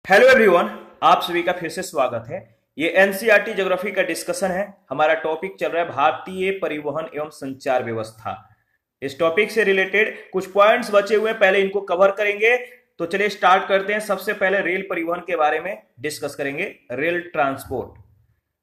Hello everyone, आप सभी का फिर से स्वागत है। ये एनसीईआरटी ज्योग्राफी का डिस्कशन है। हमारा टॉपिक चल रहा है भारतीय परिवहन एवं संचार व्यवस्था। इस टॉपिक से रिलेटेड कुछ पॉइंट्स बचे हुए हैं, पहले इनको कवर करेंगे। तो चलिए स्टार्ट करते हैं। सबसे पहले रेल परिवहन के बारे में डिस्कस करेंगे। Rail transport.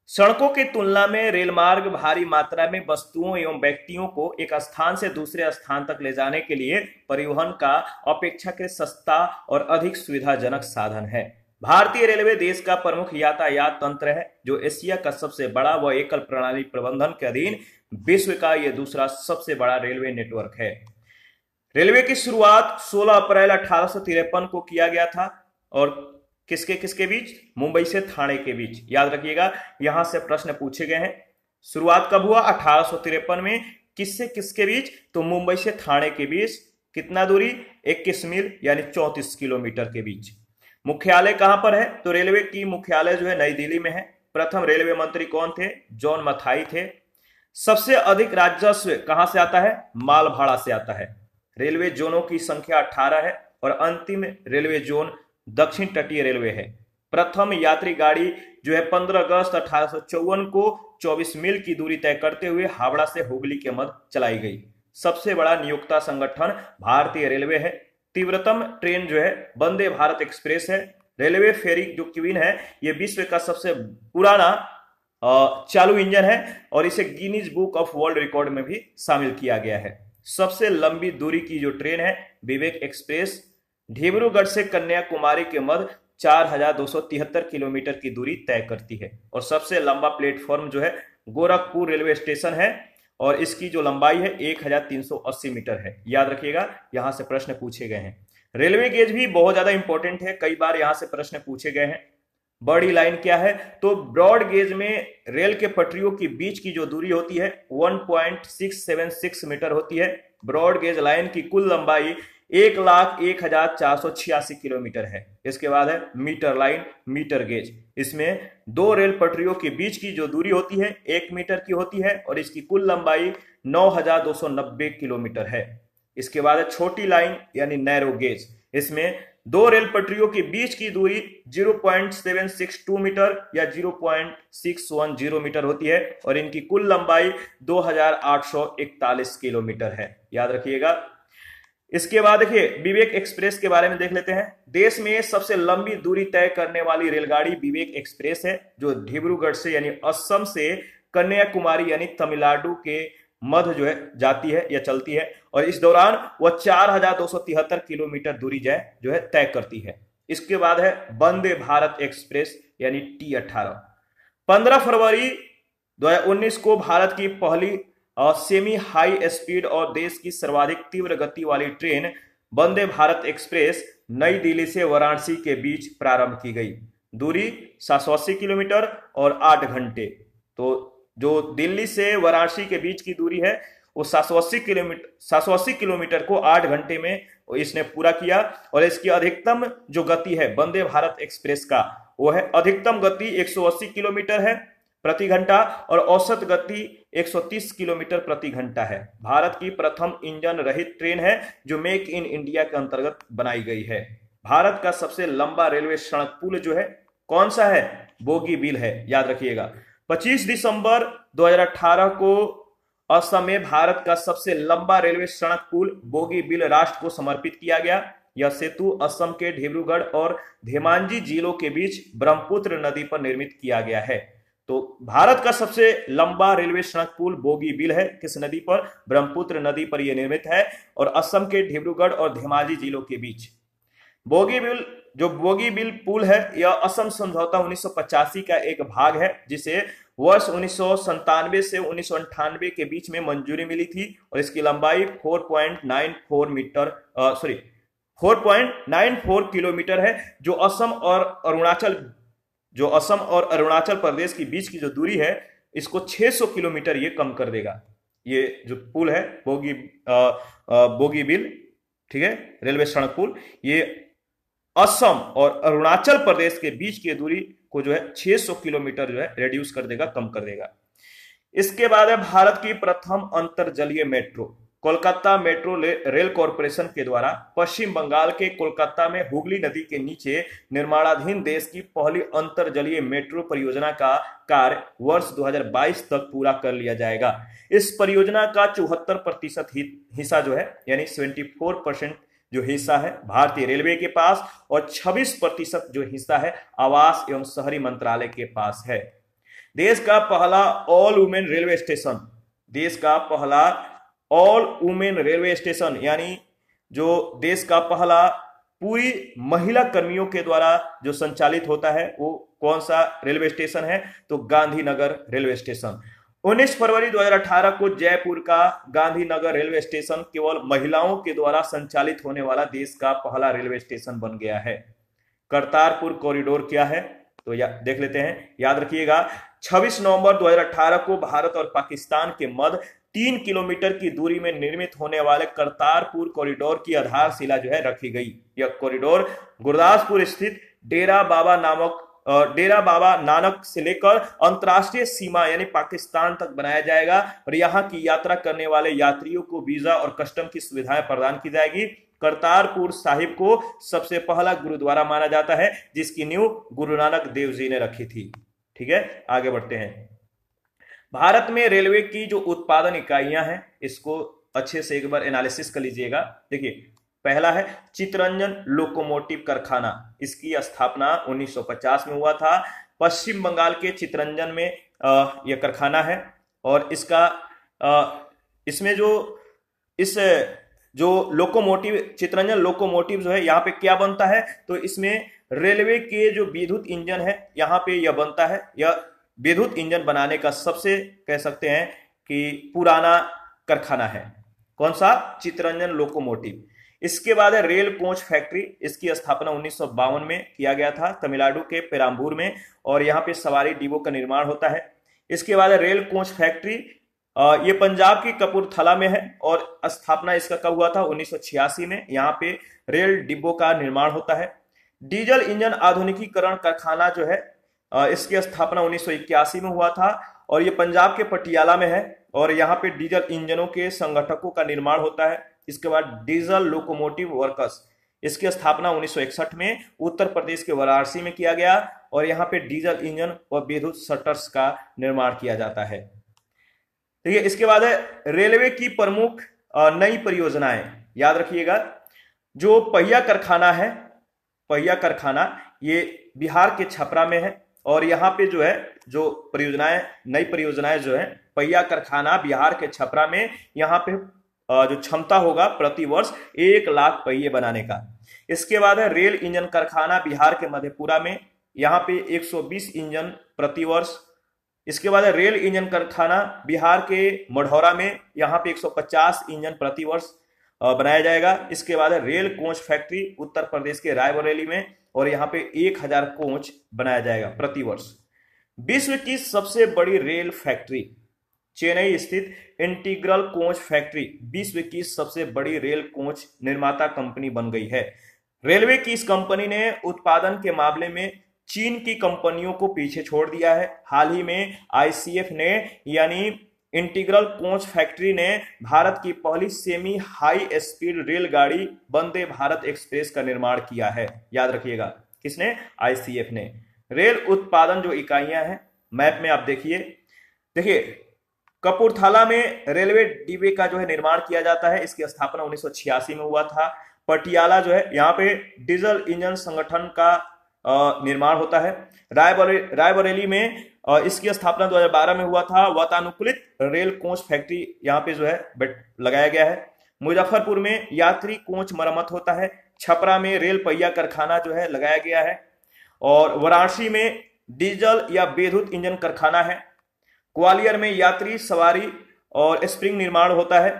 सड़कों की तुलना में रेल मार्ग भारी मात्रा में वस्तुओं एवं व्यक्तियों को एक स्थान से दूसरे स्थान तक ले जाने के लिए परिवहन का अपेक्षाकृत सस्ता और अधिक सुविधाजनक साधन है। भारतीय रेलवे देश का प्रमुख यातायात तंत्र है, जो एशिया का सबसे बड़ा व एकल प्रणाली प्रबंधन के अधीन विश्व का यह दूसरा सबसे बड़ा रेलवे नेटवर्क है। रेलवे की शुरुआत 16 अप्रैल 1853 को किया गया था और किसके किसके बीच? मुंबई से थाने के बीच। याद रखिएगा, यहां से प्रश्न पूछे गए हैं। शुरुआत कब हुआ? 1853 में। किससे किसके बीच? तो मुंबई से थाने के बीच। कितना दूरी? 21 मील यानी 34 किलोमीटर के बीच। मुख्यालय कहां पर है? तो रेलवे की मुख्यालय जो है नई दिल्ली में है। प्रथम रेलवे मंत्री कौन थे? जॉन मथाई थे। सबसे अधिक राजस्व कहां से आता है? माल भाड़ा से आता है। रेलवे जोनों की संख्या 18 है और अंतिम रेलवे जोन दक्षिण तटीय रेलवे है। प्रथम यात्री गाड़ी जो है 15 अगस्त 1854 को 24 मील की दूरी तय करते हुए हावड़ा से हुगली के मध्य चलाई गई। सबसे बड़ा नियोक्ता संगठन भारतीय रेलवे है। तीव्रतम ट्रेन जो है वंदे भारत एक्सप्रेस है। रेलवे फेरी जो क्वीन है, ये विश्व का सबसे पुराना चालू इंजन है और इसे Guinness book of world record में भी शामिल किया गया है। सबसे लंबी दूरी की जो ट्रेन है विवेक एक्सप्रेस, डिब्रूगढ़ से कन्याकुमारी के मध्य 4273 किलोमीटर की दूरी तय करती है। और सबसे लंबा प्लेटफॉर्म जो है गोरखपुर रेलवे स्टेशन है और इसकी जो लंबाई है 1380 मीटर है। याद रखिएगा, यहां से प्रश्न पूछे गए हैं। रेलवे गेज भी बहुत ज्यादा इंपॉर्टेंट है, कई बार यहां से प्रश्न पूछे गए हैं। बड़ी लाइन क्या है? तो ब्रॉड गेज में रेल के पटरियों के बीच की जो दूरी होती है 1.676 मीटर होती है। ब्रॉड गेज लाइन की कुल लंबाई 1,01,486 किलोमीटर है। इसके बाद है मीटर लाइन, मीटर गेज। इसमें दो रेल पटरियों के बीच की जो दूरी होती है 1 मीटर की होती है और इसकी कुल लंबाई 9,290 किलोमीटर है। इसके बाद है छोटी लाइन यानी नैरो गेज। इसमें दो रेल पटरियों के बीच की दूरी 0.762 मीटर या 0.610 मीटर होती है और इनकी कुल लंबाई 2,841 किलोमीटर है। याद रखिएगा। इसके बाद देखिए विवेक एक्सप्रेस के बारे में देख लेते हैं। देश में सबसे लंबी दूरी तय करने वाली रेलगाड़ी विवेक एक्सप्रेस है, जो डिब्रूगढ़ से यानी असम से कन्याकुमारी यानी तमिलनाडु के मध्य जो है जाती है या चलती है और इस दौरान वह 4273 किलोमीटर दूरी जो है तय करती है। इसके बाद है वंदे भारत एक्सप्रेस यानी T18। 15 फरवरी 2019 को भारत की पहली सेमी हाई स्पीड और देश की सर्वाधिक तीव्र गति वाली ट्रेन वंदे भारत एक्सप्रेस नई दिल्ली से वाराणसी के बीच प्रारंभ की गई। दूरी 780 किलोमीटर और 8 घंटे। तो जो दिल्ली से वाराणसी के बीच की दूरी है वो 780 किलोमीटर को 8 घंटे में इसने पूरा किया। और इसकी अधिकतम जो गति है वंदे भारत एक्सप्रेस का, वो है अधिकतम गति 180 किलोमीटर है प्रति घंटा और औसत गति 130 किलोमीटर प्रति घंटा है। भारत की प्रथम इंजन रहित ट्रेन है जो मेक इन इंडिया के अंतर्गत बनाई गई है। भारत का सबसे लंबा रेलवे सड़क पुल जो है कौन सा है? बोगीबील है। याद रखिएगा। 25 दिसंबर 2018 को असम में भारत का सबसे लंबा रेलवे सड़क पुल बोगीबील राष्ट्र को समर्पित किया गया। यह सेतु असम के डिब्रूगढ़ और धेमाजी जिलों के बीच ब्रह्मपुत्र नदी पर निर्मित किया गया है। तो भारत का सबसे लंबा रेलवे सड़क पुल बोगीबील है। किस नदी पर? ब्रह्मपुत्र नदी पर यह निर्मित है और असम के डिब्रूगढ़ और धेमाजी जिलों के बीच। बोगीबील पुल है, यह असम समझौता 1985 का एक भाग है, जिसे वर्ष 1997 से 1998 के बीच में मंजूरी मिली थी और इसकी लंबाई 4.94 किलोमीटर है। जो असम और अरुणाचल प्रदेश के बीच की जो दूरी है इसको 600 किलोमीटर ये कम कर देगा। ये जो पुल है बोगीबील, ठीक है, रेलवे सड़क पुल, ये असम और अरुणाचल प्रदेश के बीच की दूरी को जो है 600 किलोमीटर जो है रिड्यूस कर देगा, कम कर देगा। इसके बाद है भारत की प्रथम अंतरजलीय metro. Kolkata metro rail corporation के द्वारा पश्चिम बंगाल के कोलकाता में हुगली नदी के नीचे निर्माणाधीन देश की पहली अंतरजलीय मेट्रो परियोजना का कार्य वर्ष 2022 तक पूरा कर लिया जाएगा। इस परियोजना का 74% हिस्सा जो है यानी 74% जो हिस्सा है भारतीय रेलवे के पास और 26% जो हिस्सा है आवास एवं शहरी मंत्रालय के पास है। देश का पहला ऑल वुमेन रेलवे स्टेशन, देश का पहला ऑल वुमेन रेलवे स्टेशन यानी जो देश का पहला पूरी महिला कर्मियों के द्वारा जो संचालित होता है वो कौन सा रेलवे स्टेशन है? तो गांधीनगर रेलवे स्टेशन। 19 फरवरी 2018 को जयपुर का गांधीनगर रेलवे स्टेशन केवल महिलाओं के द्वारा संचालित होने वाला देश का पहला रेलवे स्टेशन बन गया है। करतारपुर कॉरिडोर क्या है? तो देख लेते हैं, याद रखिएगा। 26 नवंबर 2018 को भारत और पाकिस्तान के मध्य 3 किलोमीटर की दूरी में निर्मित होने वाले करतारपुर कॉरिडोर की आधारशिला जो है रखी गई। यह कॉरिडोर गुरदासपुर स्थित डेरा बाबा नानक से लेकर अंतर्राष्ट्रीय सीमा यानी पाकिस्तान तक बनाया जाएगा और यहाँ की यात्रा करने वाले यात्रियों को वीजा और कस्टम की सुविधाएं प्रदान की जाएगी। करतारपुर साहिब को सबसे पहला गुरुद्वारा माना जाता है जिसकी नींव गुरु नानक देव जी ने रखी थी। ठीक है, आगे बढ़ते हैं। भारत में रेलवे की जो उत्पादन इकाइयां हैं इसको अच्छे से एक बार एनालिसिस कर लीजिएगा। देखिए, पहला है चितरंजन लोकोमोटिव कारखाना। इसकी स्थापना 1950 में हुआ था। पश्चिम बंगाल के चितरंजन में यह कारखाना है और इसमें जो लोकोमोटिव चितरंजन लोकोमोटिव जो है यहाँ पे क्या बनता है? तो इसमें रेलवे के जो विद्युत इंजन है यहाँ पे यह बनता है। यह विद्युत इंजन बनाने का सबसे कह सकते हैं कि पुराना कारखाना है। कौन सा? चितरंजन लोकोमोटिव। इसके बाद है रेल कोच फैक्ट्री। इसकी स्थापना 1952 में किया गया था तमिलनाडु के पेराम्बूर में और यहाँ पे सवारी डिब्बों का निर्माण होता है। इसके बाद है रेल कोच फैक्ट्री, ये पंजाब की कपूरथला में है और स्थापना इसका कब हुआ था? 1986 में। यहाँ पे रेल डिब्बों का निर्माण होता है। डीजल इंजन आधुनिकीकरण कारखाना जो है इसकी स्थापना 1981 में हुआ था और ये पंजाब के पटियाला में है और यहाँ पे डीजल इंजनों के संगठकों का निर्माण होता है। इसके बाद डीजल लोकोमोटिव वर्कर्स, इसकी स्थापना 1961 में उत्तर प्रदेश के वाराणसी में किया गया और यहाँ पे डीजल इंजन और विद्युत शटर्स का निर्माण किया जाता है। ठीक है, इसके बाद है रेलवे की प्रमुख नई परियोजनाएं। याद रखिएगा, जो पहिया कारखाना है, पहिया कारखाना ये बिहार के छपरा में है और यहाँ पे जो है जो परियोजनाएं, नई परियोजनाएं जो है पहिया कारखाना बिहार के छपरा में, यहाँ पे जो क्षमता होगा प्रति वर्ष 1 लाख पहिए बनाने का। इसके बाद है रेल इंजन कारखाना बिहार के मधेपुरा में, यहाँ पे 120 इंजन प्रति वर्ष। इसके बाद है रेल इंजन कारखाना बिहार के मढ़ौरा में, यहाँ पे 150 इंजन प्रति वर्ष बनाया जाएगा। इसके बाद है rail coach factory Uttar Pradesh के रायबरेली में और यहाँ पे 1000 कोच बनाया जाएगा प्रति वर्ष। विश्व की सबसे बड़ी रेल फैक्ट्री चेन्नई स्थित इंटीग्रल कोच फैक्ट्री विश्व की सबसे बड़ी रेल कोच निर्माता कंपनी बन गई है। रेलवे की इस कंपनी ने उत्पादन के मामले में चीन की कंपनियों को पीछे छोड़ दिया है। हाल ही में आईसीएफ ने यानी इंटीग्रल कोच फैक्ट्री ने भारत की पहली सेमी हाई स्पीड रेलगाड़ी वंदे भारत एक्सप्रेस का निर्माण किया है। याद रखिएगा, किसने? आईसीएफ ने। रेल उत्पादन जो इकाइयां हैं मैप में आप देखिए कपूरथला में रेलवे डिब्बे का जो है निर्माण किया जाता है। इसकी स्थापना 1986 में हुआ था। पटियाला जो है यहाँ पे डीजल इंजन संगठन का निर्माण होता है। रायबरेली में इसकी स्थापना 2012 में हुआ था। वातानुकूलित रेल कोच फैक्ट्री यहाँ पे जो है लगाया गया है। मुजफ्फरपुर में यात्री कोच मरम्मत होता है। छपरा में रेल पहिया कारखाना जो है लगाया गया है और वाराणसी में डीजल या विद्युत इंजन कारखाना है। ग्वालियर में यात्री सवारी और स्प्रिंग निर्माण होता है।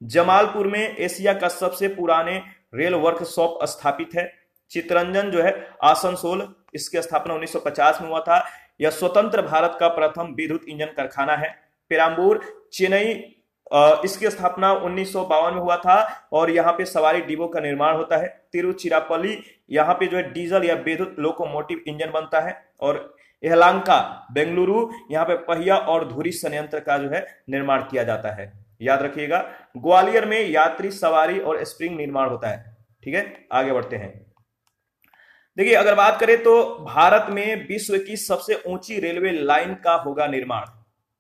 जमालपुर में एशिया का सबसे पुराने रेल वर्कशॉप स्थापित है। चितरंजन जो है आसनसोल, इसकी स्थापना 1950 में हुआ था। यह स्वतंत्र भारत का प्रथम विद्युत इंजन कारखाना है। पेराम्बूर चेन्नई, इसकी स्थापना 1952 में हुआ था और यहाँ पे सवारी डिब्बों का निर्माण होता है। तिरुचिरापल्ली, यहाँ पे जो है डीजल या विद्युत लोकोमोटिव इंजन बनता है और यलहंका बेंगलुरु, यहाँ पे पहिया और धुरी संयंत्र का जो है निर्माण किया जाता है। याद रखिएगा। ग्वालियर में यात्री सवारी और स्प्रिंग निर्माण होता है। ठीक है, आगे बढ़ते हैं। देखिए, अगर बात करें तो भारत में विश्व की सबसे ऊंची रेलवे लाइन का होगा निर्माण।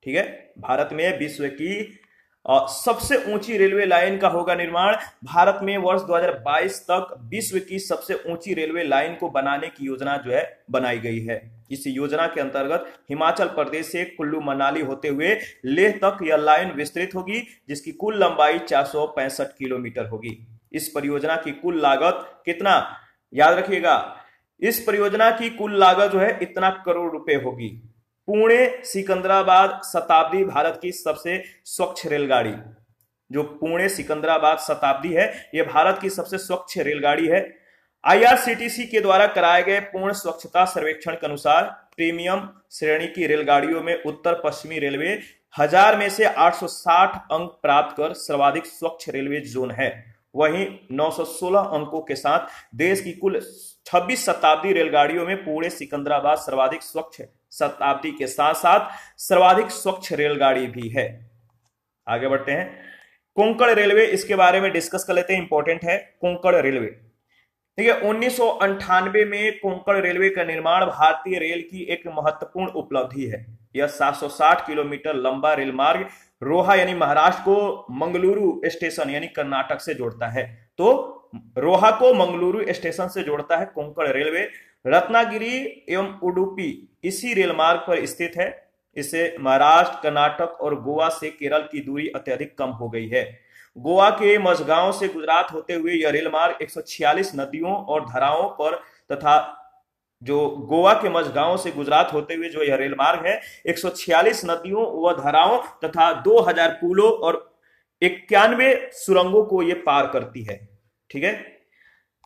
ठीक है, भारत में विश्व की सबसे ऊंची रेलवे लाइन का होगा निर्माण। भारत में वर्ष 2022 तक विश्व की सबसे ऊंची रेलवे लाइन को बनाने की योजना जो है बनाई गई है। इस योजना के अंतर्गत हिमाचल प्रदेश से कुल्लू मनाली होते हुए लेह तक यह लाइन विस्तृत होगी, जिसकी कुल लंबाई 465 किलोमीटर होगी। इस परियोजना की कुल लागत कितना, याद रखिएगा, इस परियोजना की कुल लागत जो है इतना करोड़ रुपए होगी। पुणे सिकंदराबाद शताब्दी भारत की सबसे स्वच्छ रेलगाड़ी, जो पुणे सिकंदराबाद शताब्दी है, यह भारत की सबसे स्वच्छ रेलगाड़ी है। आईआरसीटीसी के द्वारा कराए गए पूर्ण स्वच्छता सर्वेक्षण के अनुसार प्रीमियम श्रेणी की रेलगाड़ियों में उत्तर पश्चिमी रेलवे 1000 में से 860 अंक प्राप्त कर सर्वाधिक स्वच्छ रेलवे जोन है। वहीं 916 अंकों के साथ देश की कुल 26 शताब्दी रेलगाड़ियों में पुणे सिकंदराबाद सर्वाधिक स्वच्छ शताब्दी के साथ साथ सर्वाधिक स्वच्छ रेलगाड़ी भी है। आगे बढ़ते हैं। कोंकण रेलवे, इसके बारे में डिस्कस कर लेते हैं, इंपॉर्टेंट है कोंकण रेलवे। ठीक है, 1998 में कोंकण रेलवे का निर्माण भारतीय रेल की एक महत्वपूर्ण उपलब्धि है। यह 760 किलोमीटर लंबा रेल मार्ग रोहा यानी महाराष्ट्र को मंगलुरु स्टेशन यानी कर्नाटक से जोड़ता है। तो रोहा को मंगलुरु स्टेशन से जोड़ता है कोंकण रेलवे। रत्नागिरी एवं उडुपी इसी रेल मार्ग पर स्थित है। इससे महाराष्ट्र, कर्नाटक और गोवा से केरल की दूरी अत्यधिक कम हो गई है। गोवा के मझगांव से गुजरात होते हुए यह रेल मार्ग 146 नदियों और धाराओं पर तथा जो गोवा के मझगांव से गुजरात होते हुए जो यह रेल मार्ग है 146 नदियों व धाराओं तथा 2000 पुलों और 91 सुरंगों को यह पार करती है। ठीक है,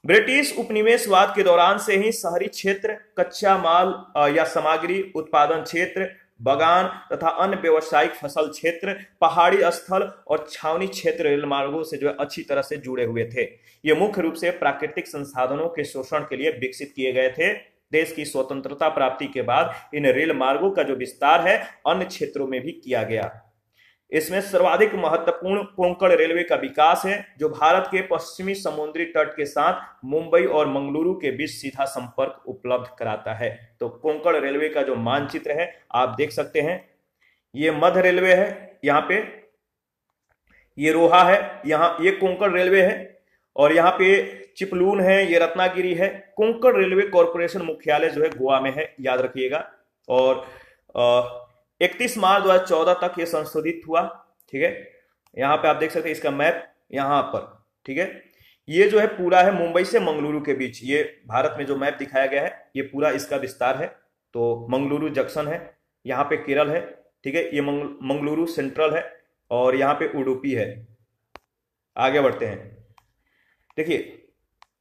ब्रिटिश उपनिवेशवाद के दौरान से ही शहरी क्षेत्र, कच्चा माल या सामग्री उत्पादन क्षेत्र, बागान तथा अन्य व्यवसायिक फसल क्षेत्र, पहाड़ी स्थल और छावनी क्षेत्र रेल मार्गों से जो है अच्छी तरह से जुड़े हुए थे। ये मुख्य रूप से प्राकृतिक संसाधनों के शोषण के लिए विकसित किए गए थे। देश की स्वतंत्रता प्राप्ति के बाद इन रेल मार्गों का जो विस्तार है अन्य क्षेत्रों में भी किया गया। इसमें सर्वाधिक महत्वपूर्ण कोंकण रेलवे का विकास है, जो भारत के पश्चिमी समुद्री तट के साथ मुंबई और मंगलुरु के बीच सीधा संपर्क उपलब्ध कराता है। तो कोंकण रेलवे का जो मानचित्र है आप देख सकते हैं, ये मध्य रेलवे है, यहाँ पे ये रोहा है, यहाँ ये कोंकण रेलवे है और यहाँ पे चिपलून है, ये रत्नागिरी है। कोंकण रेलवे कॉरपोरेशन मुख्यालय जो है गोवा में है, याद रखिएगा। और 31 मार्च 2014 तक ये संशोधित हुआ। ठीक है, यहाँ पे आप देख सकते हैं इसका मैप यहाँ पर। ठीक है, ये जो है पूरा है मुंबई से मंगलुरु के बीच, ये भारत में जो मैप दिखाया गया है ये पूरा इसका विस्तार है। तो मंगलुरु जंक्शन है, यहाँ पे केरल है। ठीक है, ये मंगलुरु सेंट्रल है और यहाँ पे उडुपी है। आगे बढ़ते हैं। देखिए,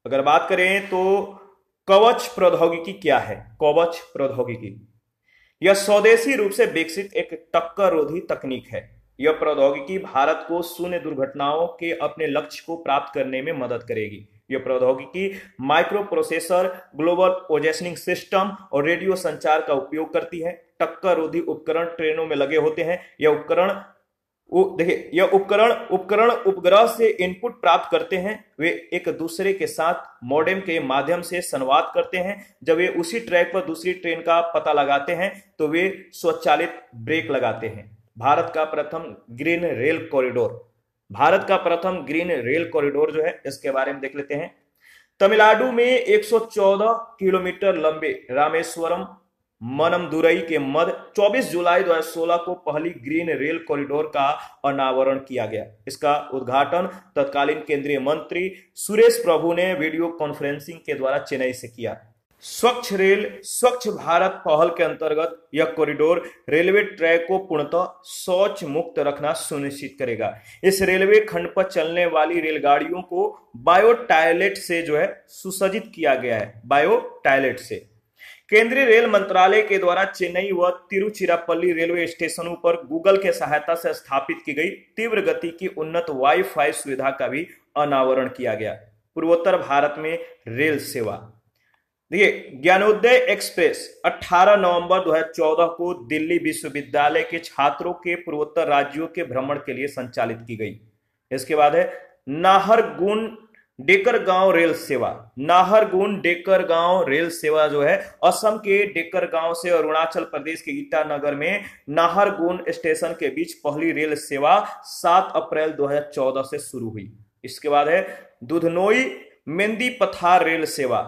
अगर बात करें तो कवच प्रौद्योगिकी क्या है। कवच प्रौद्योगिकी यह स्वदेशी रूप से विकसित एक टक्कर रोधी तकनीक है। यह प्रौद्योगिकी भारत को शून्य दुर्घटनाओं के अपने लक्ष्य को प्राप्त करने में मदद करेगी। यह प्रौद्योगिकी micro processor, global positioning system और रेडियो संचार का उपयोग करती है। टक्कर रोधी उपकरण ट्रेनों में लगे होते हैं। यह उपकरण देखिए, यह उपकरण उपग्रह से इनपुट प्राप्त करते हैं। वे एक दूसरे के साथ मॉडेम के माध्यम से संवाद करते हैं। जब वे उसी ट्रैक पर दूसरी ट्रेन का पता लगाते हैं तो वे स्वचालित ब्रेक लगाते हैं। भारत का प्रथम ग्रीन रेल कॉरिडोर जो है इसके बारे में देख लेते हैं। तमिलनाडु में 114 किलोमीटर लंबे रामेश्वरम मनमदुरई के मध्य 24 जुलाई 2016 को पहली ग्रीन रेल कॉरिडोर का अनावरण किया गया। इसका उद्घाटन तत्कालीन केंद्रीय मंत्री सुरेश प्रभु ने वीडियो कॉन्फ्रेंसिंग के द्वारा चेन्नई से किया। स्वच्छ रेल स्वच्छ भारत पहल के अंतर्गत यह कॉरिडोर रेलवे ट्रैक को पूर्णतः शौच मुक्त रखना सुनिश्चित करेगा। इस रेलवे खंड पर चलने वाली रेलगाड़ियों को बायो टॉयलेट से जो है सुसज्जित किया गया है। बायो टॉयलेट से केंद्रीय रेल मंत्रालय के द्वारा चेन्नई व तिरुचिरापल्ली रेलवे स्टेशनों पर गूगल के सहायता से स्थापित की गई तीव्र गति की उन्नत वाईफाई सुविधा का भी अनावरण किया गया। पूर्वोत्तर भारत में रेल सेवा देखिए, ज्ञानोदय एक्सप्रेस 18 नवंबर 2014 को दिल्ली विश्वविद्यालय के छात्रों के पूर्वोत्तर राज्यों के भ्रमण के लिए संचालित की गई। इसके बाद है नाहरगुन डेकरगांव रेल सेवा। नाहरगुन डेकरगांव रेल सेवा जो है असम के डेकरगांव से अरुणाचल प्रदेश के ईटानगर में नाहरगुन स्टेशन के बीच पहली रेल सेवा 7 अप्रैल 2014 से शुरू हुई। इसके बाद है दुधनोई मेंदी पथार रेल सेवा।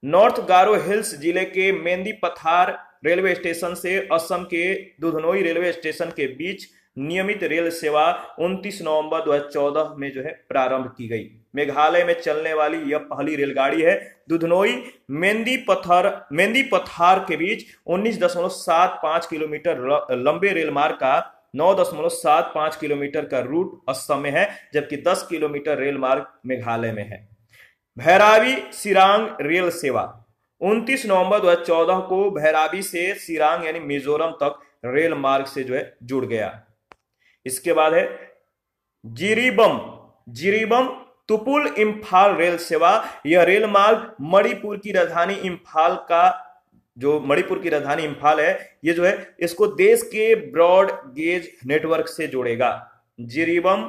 नॉर्थ गारो हिल्स जिले के मेंदी पथार रेलवे स्टेशन से असम के दुधनोई रेलवे स्टेशन के बीच नियमित रेल सेवा 29 नवंबर 2014 में जो है प्रारंभ की गई। मेघालय में चलने वाली यह पहली रेलगाड़ी है। दुधनोई मेंदी पथार के बीच 19.75 किलोमीटर लंबे रेल मार्ग का 9.75 किलोमीटर का रूट असम में है, जबकि 10 किलोमीटर रेल मार्ग मेघालय में है। भैरावी सिरांग रेल सेवा 29 नवंबर 2014 को भैरावी से सिरांग यानी मिजोरम तक रेल मार्ग से जो है जुड़ गया। इसके बाद है जिरीबम तुपुल इम्फाल रेल सेवा। यह रेल मार्ग मणिपुर की राजधानी इम्फाल है, ये जो है इसको देश के ब्रॉड गेज नेटवर्क से जोड़ेगा। जिरीबम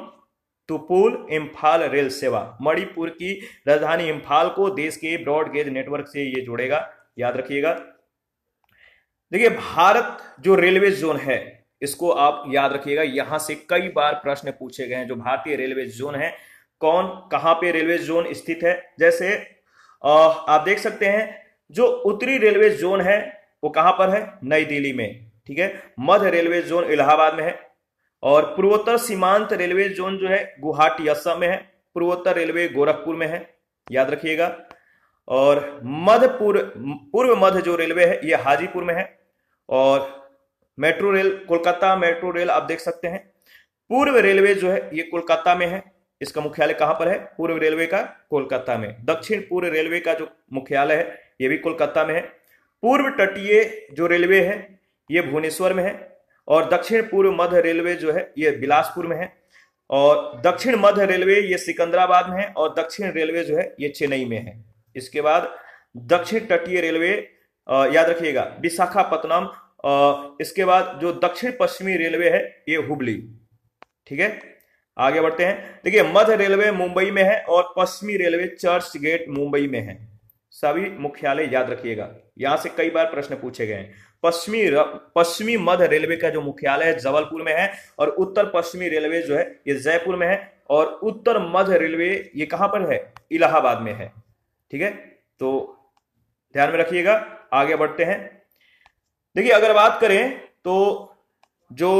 तुपुल इम्फाल रेल सेवा मणिपुर की राजधानी इम्फाल को देश के ब्रॉड गेज नेटवर्क से ये जोड़ेगा, याद रखिएगा। देखिए, भारत जो रेलवे जोन है इसको आप याद रखिएगा, यहां से कई बार प्रश्न पूछे गए हैं। जो भारतीय रेलवे जोन है, कौन कहां पे रेलवे जोन स्थित है। जैसे आप देख सकते हैं जो उत्तरी रेलवे जोन है वो कहां पर है, नई दिल्ली में, ठीक है। मध्य रेलवे जोन इलाहाबाद में है और पूर्वोत्तर सीमांत रेलवे जोन जो है गुवाहाटी असम में है। पूर्वोत्तर रेलवे गोरखपुर में है, याद रखिएगा। और पूर्व मध्य जो रेलवे है ये हाजीपुर में है। और metro rail, Kolkata metro rail आप देख सकते हैं। पूर्व रेलवे जो है ये कोलकाता में है, इसका मुख्यालय कहां पर है, पूर्व रेलवे का कोलकाता में। दक्षिण पूर्व रेलवे का जो मुख्यालय है ये भी कोलकाता में है। पूर्व तटीय जो रेलवे है ये भुवनेश्वर में है और दक्षिण पूर्व मध्य रेलवे जो है ये बिलासपुर में है और दक्षिण मध्य रेलवे ये सिकंदराबाद में है और दक्षिण रेलवे जो है ये चेन्नई में है। इसके बाद दक्षिण तटीय रेलवे याद रखिएगा विशाखापत्तनम। इसके बाद जो दक्षिण पश्चिमी रेलवे है ये हुबली, ठीक है। आगे बढ़ते हैं। देखिए, मध्य रेलवे मुंबई में है और पश्चिमी रेलवे चर्च गेट मुंबई में है। सभी मुख्यालय याद रखिएगा, यहां से कई बार प्रश्न पूछे गए हैं। पश्चिमी मध्य रेलवे का जो मुख्यालय है जबलपुर में है और उत्तर पश्चिमी रेलवे जो है ये जयपुर में है और उत्तर मध्य रेलवे ये कहां पर है, इलाहाबाद में है, ठीक है। तो ध्यान में रखिएगा। आगे बढ़ते हैं। देखिए, अगर बात करें तो जो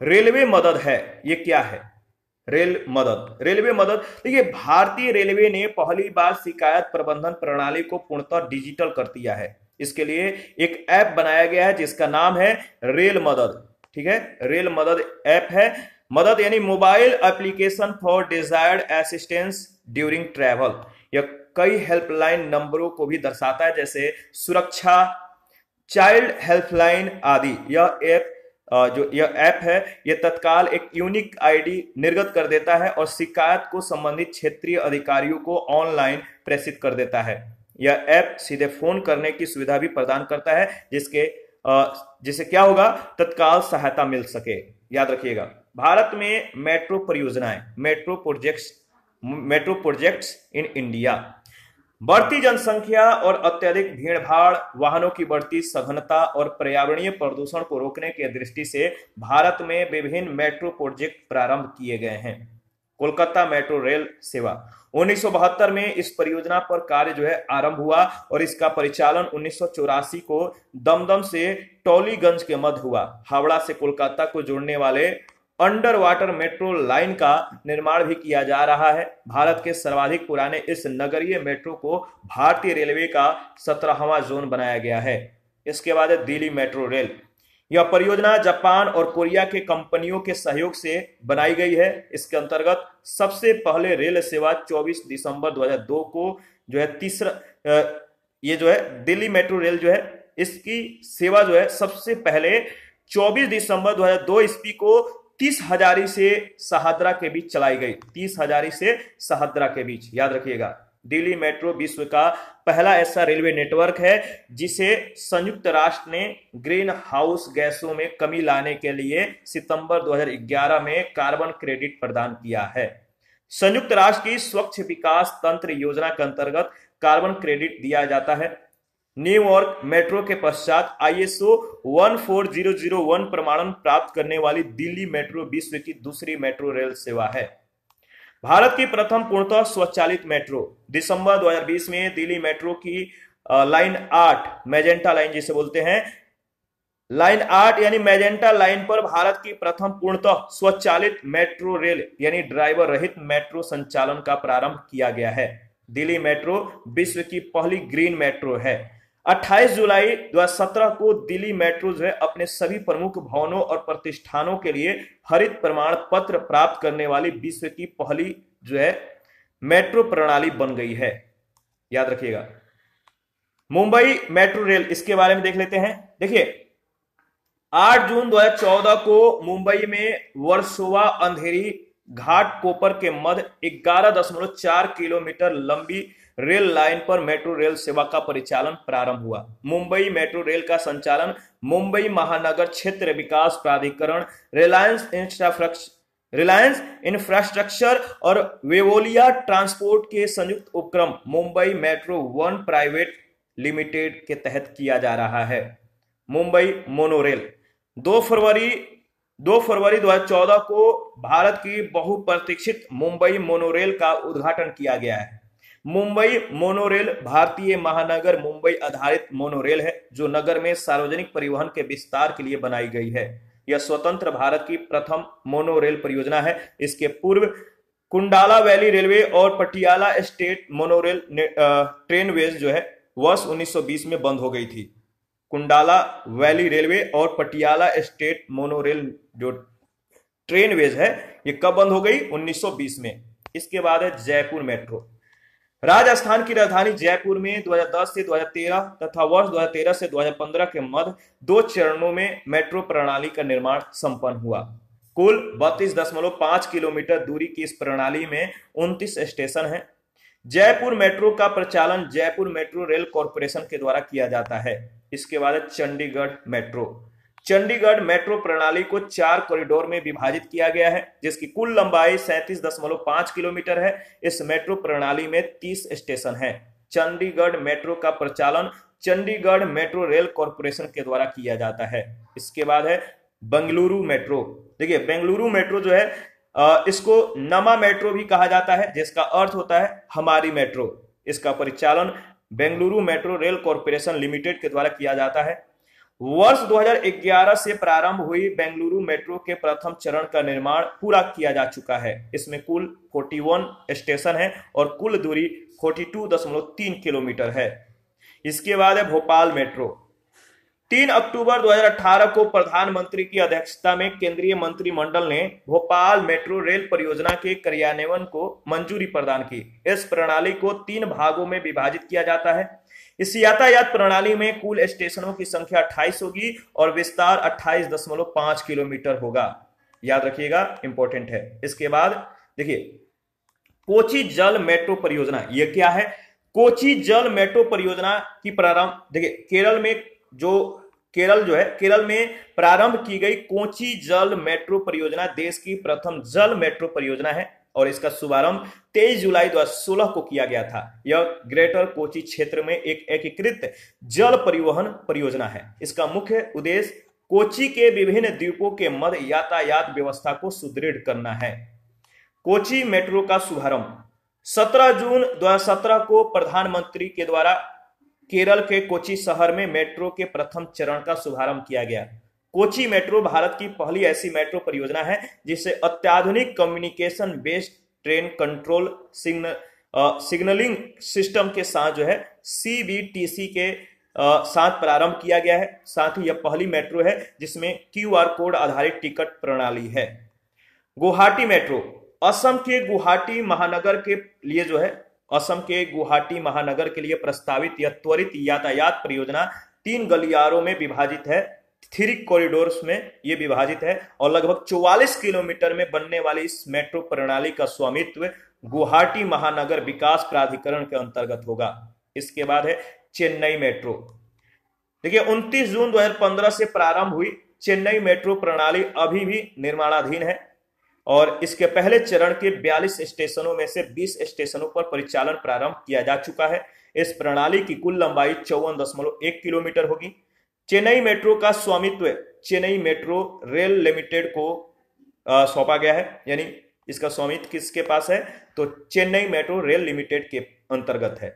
रेलवे मदद है ये क्या है, रेलवे मदद। देखिए, भारतीय रेलवे ने पहली बार शिकायत प्रबंधन प्रणाली को पूर्णतः डिजिटल कर दिया है। इसके लिए एक ऐप बनाया गया है जिसका नाम है रेल मदद, ठीक है। रेल मदद ऐप है। मदद यानी mobile application for desired assistance during travel. यह कई हेल्पलाइन नंबरों को भी दर्शाता है, जैसे सुरक्षा, चाइल्ड हेल्पलाइन आदि। यह ऐप है ये तत्काल एक यूनिक आईडी निर्गत कर देता है और शिकायत को संबंधित क्षेत्रीय अधिकारियों को ऑनलाइन प्रेषित कर देता है। यह ऐप सीधे फोन करने की सुविधा भी प्रदान करता है जिससे क्या होगा, तत्काल सहायता मिल सके। याद रखिएगा, भारत में मेट्रो परियोजनाएं, मेट्रो प्रोजेक्ट्स इन इंडिया। बढ़ती जनसंख्या और अत्यधिक भीड़भाड़, वाहनों की बढ़ती सघनता और पर्यावरणीय प्रदूषण को रोकने की दृष्टि से भारत में विभिन्न मेट्रो प्रोजेक्ट प्रारंभ किए गए हैं। कोलकाता मेट्रो रेल सेवा 1972 में इस परियोजना पर कार्य जो है आरंभ हुआ और इसका परिचालन 1984 को दमदम से टॉलीगंज के मध्य हुआ। हावड़ा से कोलकाता को जोड़ने वाले अंडर वाटर मेट्रो लाइन का निर्माण भी किया जा रहा है। भारत के सर्वाधिक पुराने इस नगरीय मेट्रो को भारतीय रेलवे का 17वां जोन बनाया गया है। इसके बाद है दिल्ली मेट्रो रेल। यह परियोजना जापान और कोरिया के कंपनियों के सहयोग से बनाई गई है। इसके अंतर्गत सबसे पहले रेल सेवा 24 दिसंबर 2002 को जो है ये जो है दिल्ली मेट्रो रेल जो है इसकी सेवा जो है सबसे पहले 24 दिसंबर 2002 ईस्वी को 30 हजारी से शहादरा के बीच चलाई गई। 30 हजारी से शहादरा के बीच, याद रखिएगा। दिल्ली मेट्रो विश्व का पहला ऐसा रेलवे नेटवर्क है जिसे संयुक्त राष्ट्र ने ग्रीन हाउस गैसों में कमी लाने के लिए सितंबर 2011 में कार्बन क्रेडिट प्रदान किया है। संयुक्त राष्ट्र की स्वच्छ विकास तंत्र योजना के अंतर्गत कार्बन क्रेडिट दिया जाता है। न्यूयॉर्क मेट्रो के पश्चात ISO 14001 प्रमाणन प्राप्त करने वाली दिल्ली मेट्रो विश्व की दूसरी मेट्रो रेल सेवा है। भारत की प्रथम पूर्णतः स्वचालित मेट्रो दिसंबर 2020 में दिल्ली मेट्रो की लाइन 8 मैजेंटा लाइन जिसे बोलते हैं, लाइन 8 यानी मैजेंटा लाइन पर भारत की प्रथम पूर्णतः स्वचालित मेट्रो रेल यानी ड्राइवर रहित मेट्रो संचालन का प्रारंभ किया गया है। दिल्ली मेट्रो विश्व की पहली ग्रीन मेट्रो है। 28 जुलाई 2017 को दिल्ली मेट्रो जो है अपने सभी प्रमुख भवनों और प्रतिष्ठानों के लिए हरित प्रमाण पत्र प्राप्त करने वाली विश्व की पहली जो है मेट्रो प्रणाली बन गई है। याद रखिएगा। मुंबई मेट्रो रेल, इसके बारे में देख लेते हैं। देखिए 8 जून 2014 को मुंबई में वर्सोवा अंधेरी घाट कोपर के मध्य 11.4 किलोमीटर लंबी रेल लाइन पर मेट्रो रेल सेवा का परिचालन प्रारंभ हुआ। मुंबई मेट्रो रेल का संचालन मुंबई महानगर क्षेत्र विकास प्राधिकरण, रिलायंस इंफ्रास्ट्रक्चर और वेवोलिया ट्रांसपोर्ट के संयुक्त उपक्रम Mumbai metro one private limited के तहत किया जा रहा है। मुंबई मोनोरेल 2 फरवरी 2014 को भारत की बहुप्रतीक्षित मुंबई मोनोरेल का उद्घाटन किया गया है। मुंबई मोनोरेल भारतीय महानगर मुंबई आधारित मोनोरेल है जो नगर में सार्वजनिक परिवहन के विस्तार के लिए बनाई गई है। यह स्वतंत्र भारत की प्रथम मोनोरेल परियोजना है। इसके पूर्व कुंडाला वैली रेलवे और पटियाला स्टेट मोनोरेल ट्रेनवेज जो है वर्ष 1920 में बंद हो गई थी। कुंडाला वैली रेलवे और पटियाला स्टेट मोनोरेल जो ट्रेनवेज है ये कब बंद हो गई? 1920 में। इसके बाद है जयपुर मेट्रो। राजस्थान की राजधानी जयपुर में 2010 से 2013 तथा वर्ष 2013 से 2015 के मध्य 2 चरणों में मेट्रो प्रणाली का निर्माण संपन्न हुआ। कुल 32.5 किलोमीटर दूरी की इस प्रणाली में 29 स्टेशन हैं। जयपुर मेट्रो का प्रचालन जयपुर मेट्रो रेल कॉरपोरेशन के द्वारा किया जाता है। इसके बाद चंडीगढ़ मेट्रो। चंडीगढ़ मेट्रो प्रणाली को 4 कॉरिडोर में विभाजित किया गया है जिसकी कुल लंबाई 37.5 किलोमीटर है। इस मेट्रो प्रणाली में 30 स्टेशन हैं। चंडीगढ़ मेट्रो का प्रचालन चंडीगढ़ मेट्रो रेल कॉरपोरेशन के द्वारा किया जाता है। इसके बाद है बेंगलुरु मेट्रो। देखिए बेंगलुरु मेट्रो जो है इसको नमा मेट्रो भी कहा जाता है जिसका अर्थ होता है हमारी मेट्रो। इसका परिचालन Bengaluru metro rail corporation limited के द्वारा किया जाता है। वर्ष 2011 से प्रारंभ हुई बेंगलुरु मेट्रो के प्रथम चरण का निर्माण पूरा किया जा चुका है। इसमें कुल 41 स्टेशन है और कुल दूरी 42.3 किलोमीटर है। इसके बाद है भोपाल मेट्रो। 3 अक्टूबर 2018 को प्रधानमंत्री की अध्यक्षता में केंद्रीय मंत्रिमंडल ने भोपाल मेट्रो रेल परियोजना के कार्यान्वयन को मंजूरी प्रदान की। इस प्रणाली को 3 भागों में विभाजित किया जाता है। इस यातायात प्रणाली में कुल स्टेशनों की संख्या 28 होगी और विस्तार 28.5 किलोमीटर होगा। याद रखिएगा, इंपॉर्टेंट है। इसके बाद देखिए कोची जल मेट्रो परियोजना। यह क्या है? कोची जल मेट्रो परियोजना की प्रारंभ देखिए केरल में प्रारंभ की गई कोची जल मेट्रो परियोजना देश की प्रथम जल मेट्रो परियोजना है और इसका शुभारंभ 23 जुलाई 2016 को किया गया था। यह ग्रेटर कोची क्षेत्र में एक एकीकृत जल परिवहन परियोजना है। इसका मुख्य उद्देश्य कोची के विभिन्न द्वीपों के मध्य यातायात व्यवस्था को सुदृढ़ करना है। कोची मेट्रो का शुभारंभ 17 जून 2017 को प्रधानमंत्री के द्वारा केरल के कोची शहर में मेट्रो के प्रथम चरण का शुभारंभ किया गया। कोची मेट्रो भारत की पहली ऐसी मेट्रो परियोजना है जिसे अत्याधुनिक communication based train control signalling system के साथ जो है CBTC के साथ प्रारंभ किया गया है। साथ ही यह पहली मेट्रो है जिसमें QR कोड आधारित टिकट प्रणाली है। गुवाहाटी मेट्रो असम के गुवाहाटी महानगर के लिए जो है असम के गुवाहाटी महानगर के लिए प्रस्तावित यह त्वरित यातायात परियोजना 3 गलियारों में विभाजित है। 3 कॉरिडोर्स में ये विभाजित है और लगभग 44 किलोमीटर में बनने वाली इस मेट्रो प्रणाली का स्वामित्व गुवाहाटी महानगर विकास प्राधिकरण के अंतर्गत होगा। इसके बाद है चेन्नई मेट्रो। देखिए 29 जून 2015 से प्रारंभ हुई चेन्नई मेट्रो प्रणाली अभी भी निर्माणाधीन है और इसके पहले चरण के 42 स्टेशनों में से 20 स्टेशनों पर परिचालन प्रारंभ किया जा चुका है। इस प्रणाली की कुल लंबाई 54.1 किलोमीटर होगी। चेन्नई मेट्रो का स्वामित्व चेन्नई मेट्रो रेल लिमिटेड को सौंपा गया है, यानी इसका स्वामित्व किसके पास है, तो चेन्नई मेट्रो रेल लिमिटेड के अंतर्गत है।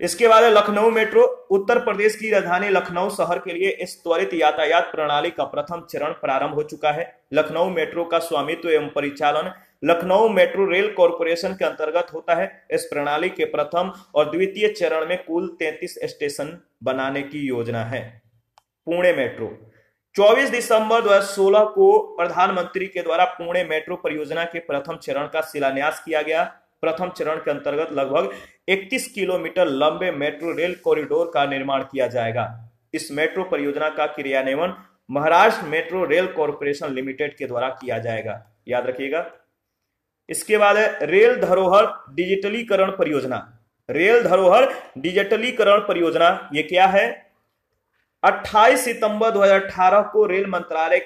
इसके बाद लखनऊ मेट्रो। उत्तर प्रदेश की राजधानी लखनऊ शहर के लिए इस त्वरित यातायात प्रणाली का प्रथम चरण प्रारंभ हो चुका है। लखनऊ मेट्रो का स्वामित्व एवं परिचालन लखनऊ मेट्रो रेल कॉरपोरेशन के अंतर्गत होता है। इस प्रणाली के प्रथम और द्वितीय चरण में कुल 33 स्टेशन बनाने की योजना है। पुणे मेट्रो। 24 दिसंबर 2016 को प्रधानमंत्री के द्वारा पुणे मेट्रो परियोजना के प्रथम चरण का शिलान्यास किया गया। प्रथम चरण के अंतर्गत लगभग 31 किलोमीटर लंबे मेट्रो रेल कॉरिडोर का निर्माण किया जाएगा। इस मेट्रो परियोजना का क्रियान्वयन Maharashtra metro rail corporation limited के द्वारा किया जाएगा, याद रखिएगा। इसके बाद है रेल धरोहर डिजिटलीकरण परियोजना। रेल धरोहर डिजिटलीकरण परियोजना ये क्या है? 28 सितंबर 2018 को रेल मंत्रालय,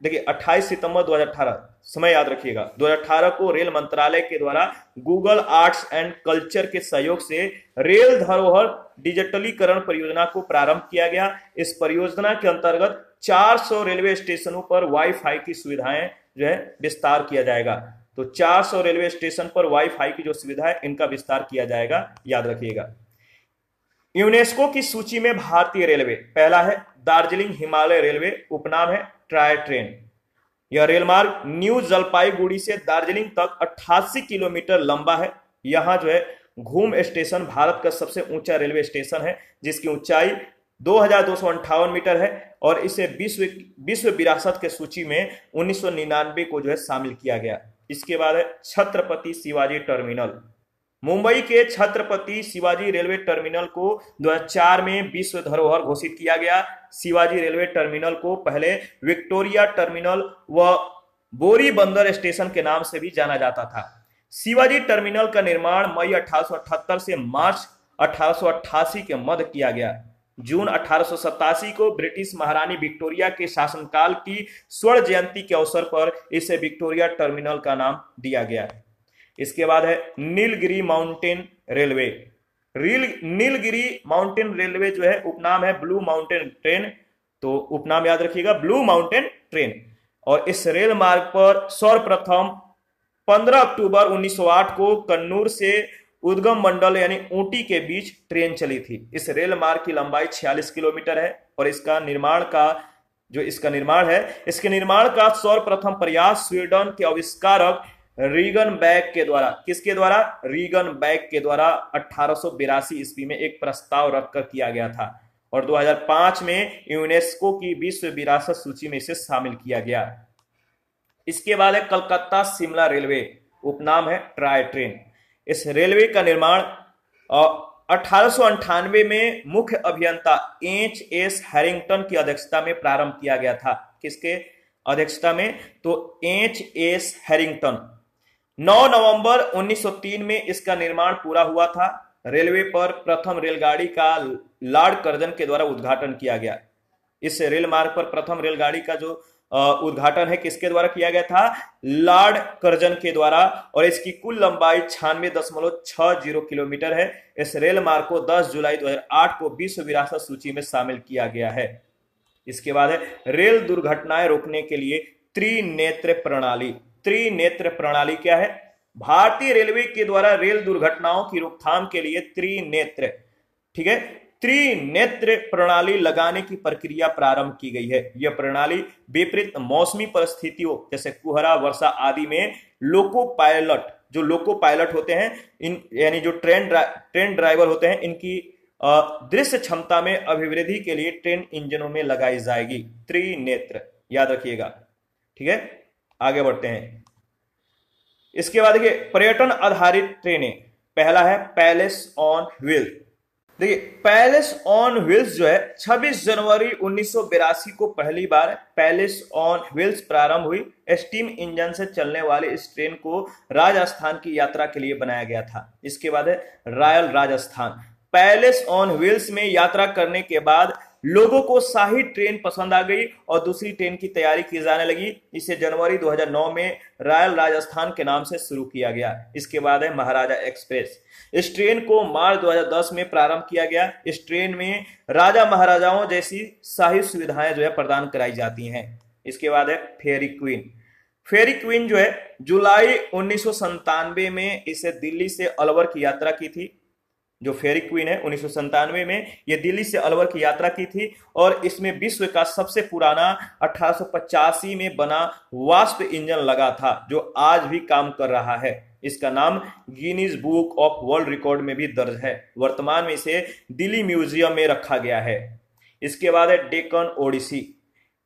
देखिए 28 सितंबर 2018, समय याद रखिएगा, 2018 को रेल मंत्रालय के द्वारा गूगल आर्ट्स एंड कल्चर के सहयोग से रेल धरोहर डिजिटलीकरण परियोजना को प्रारंभ किया गया। इस परियोजना के अंतर्गत 400 रेलवे स्टेशनों पर वाईफाई की सुविधाएं जो है विस्तार किया जाएगा। तो 400 रेलवे स्टेशन पर वाईफाई की जो सुविधा है इनका विस्तार किया जाएगा, याद रखिएगा। यूनेस्को की सूची में भारतीय रेलवे, पहला है दार्जिलिंग हिमालय रेलवे, उपनाम है ट्राई ट्रेन। यह रेलमार्ग न्यू जलपाईगुड़ी से दार्जिलिंग तक 88 किलोमीटर लंबा है। यहां जो है घूम स्टेशन भारत का सबसे ऊंचा रेलवे स्टेशन है, जिसकी ऊंचाई 2258 मीटर है और इसे विश्व विरासत के सूची में 1999 को जो है शामिल किया गया। इसके बाद है छत्रपति शिवाजी टर्मिनल। मुंबई के छत्रपति शिवाजी रेलवे टर्मिनल को 2004 में विश्व धरोहर घोषित किया गया। शिवाजी रेलवे टर्मिनल को पहले विक्टोरिया टर्मिनल व बोरी बंदर स्टेशन के नाम से भी जाना जाता था। शिवाजी टर्मिनल का निर्माण मई 1878 से मार्च 1888 के मध्य किया गया। जून 1887 को ब्रिटिश महारानी विक्टोरिया के शासनकाल की स्वर्ण जयंती के अवसर पर इसे विक्टोरिया टर्मिनल का नाम दिया गया। इसके बाद है Nilgiri mountain railway. Nilgiri mountain railway जो है उपनाम है ब्लू माउंटेन ट्रेन, तो उपनाम याद रखिएगा ब्लू माउंटेन ट्रेन। और इस रेल मार्ग पर सर्वप्रथम 15 अक्टूबर 1908 को कन्नूर से उद्गम मंडल यानी ऊटी के बीच ट्रेन चली थी। इस रेल मार्ग की लंबाई 46 किलोमीटर है और इसके निर्माण का सर्वप्रथम प्रयास स्वीडन के आविष्कारक रीगन बैग के द्वारा, किसके द्वारा? रीगन बैग के द्वारा 1882 ईस्वी में एक प्रस्ताव रखकर किया गया था और 2005 में यूनेस्को की विश्व विरासत सूची में इसे शामिल किया गया। इसके बाद है कलकत्ता शिमला रेलवे, उपनाम है ट्राई ट्रेन। इस रेलवे का निर्माण 1898 में मुख्य अभियंता H.S. हैरिंगटन की अध्यक्षता में प्रारंभ किया गया था। किसके अध्यक्षता में? तो H.S. हैरिंगटन। 9 नवंबर 1903 में इसका निर्माण पूरा हुआ था। रेलवे पर प्रथम रेलगाड़ी का लॉर्ड कर्जन के द्वारा उद्घाटन किया गया। इस रेल मार्ग पर प्रथम रेलगाड़ी का जो उद्घाटन है किसके द्वारा किया गया था? लॉर्ड कर्जन के द्वारा, और इसकी कुल लंबाई 96.60 किलोमीटर है। इस रेल मार्ग को 10 जुलाई 2008 को विश्व विरासत सूची में शामिल किया गया है। इसके बाद है रेल दुर्घटनाएं रोकने के लिए त्रिनेत्र प्रणाली। त्रिनेत्र प्रणाली क्या है? भारतीय रेलवे के द्वारा रेल दुर्घटनाओं की रोकथाम के लिए त्रिनेत्र, ठीक है, त्रिनेत्र प्रणाली लगाने की प्रक्रिया प्रारंभ की गई है। यह प्रणाली विपरीत मौसमी परिस्थितियों जैसे कुहरा, वर्षा आदि में लोको पायलट होते हैं, इन यानी जो ट्रेन ड्राइवर होते हैं, इनकी दृश्य क्षमता में अभिवृद्धि के लिए ट्रेन इंजनों में लगाई जाएगी। त्रिनेत्र याद रखिएगा, ठीक है। आगे बढ़ते हैं। इसके बाद देखिए पर्यटन आधारित ट्रेनें। पहला है पैलेस ऑन व्हील। देखिए, पैलेस ऑन व्हील्स जो है 26 जनवरी 1982 को पहली बार पैलेस ऑन व्हील्स प्रारंभ हुई। स्टीम इंजन से चलने वाले इस ट्रेन को राजस्थान की यात्रा के लिए बनाया गया था। इसके बाद है royal Rajasthan. Palace on wheels में यात्रा करने के बाद लोगों को शाही ट्रेन पसंद आ गई और दूसरी ट्रेन की तैयारी की जाने लगी। इसे जनवरी 2009 में रॉयल राजस्थान के नाम से शुरू किया गया। इसके बाद है महाराजा एक्सप्रेस। इस ट्रेन को मार्च 2010 में प्रारंभ किया गया। इस ट्रेन में राजा महाराजाओं जैसी शाही सुविधाएं जो है प्रदान कराई जाती हैं। इसके बाद है फेरी क्वीन। फेरी क्वीन जो है जुलाई 1997 में इसे दिल्ली से अलवर की यात्रा की थी। जो फेरी क्वीन है 1997 में ये दिल्ली से अलवर की यात्रा की थी और इसमें विश्व का सबसे पुराना 1885 में बना वास्प इंजन लगा था जो आज भी काम कर रहा है। इसका नाम Guinness book of world record में भी दर्ज है। वर्तमान में इसे दिल्ली म्यूजियम में रखा गया है। इसके बाद है डेक्कन ओडिसी।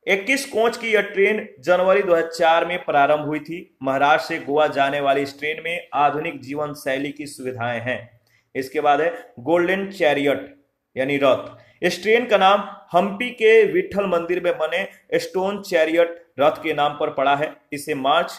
21 कोच की यह ट्रेन जनवरी 2004 में प्रारंभ हुई थी। महाराष्ट्र से गोवा जाने वाली इस ट्रेन में आधुनिक जीवन शैली की सुविधाएं हैं। इसके बाद है गोल्डन चैरियट यानी रथ। इस ट्रेन का नाम हम्पी के विठल मंदिर में बने स्टोन चैरियट रथ के नाम पर पड़ा है। इसे मार्च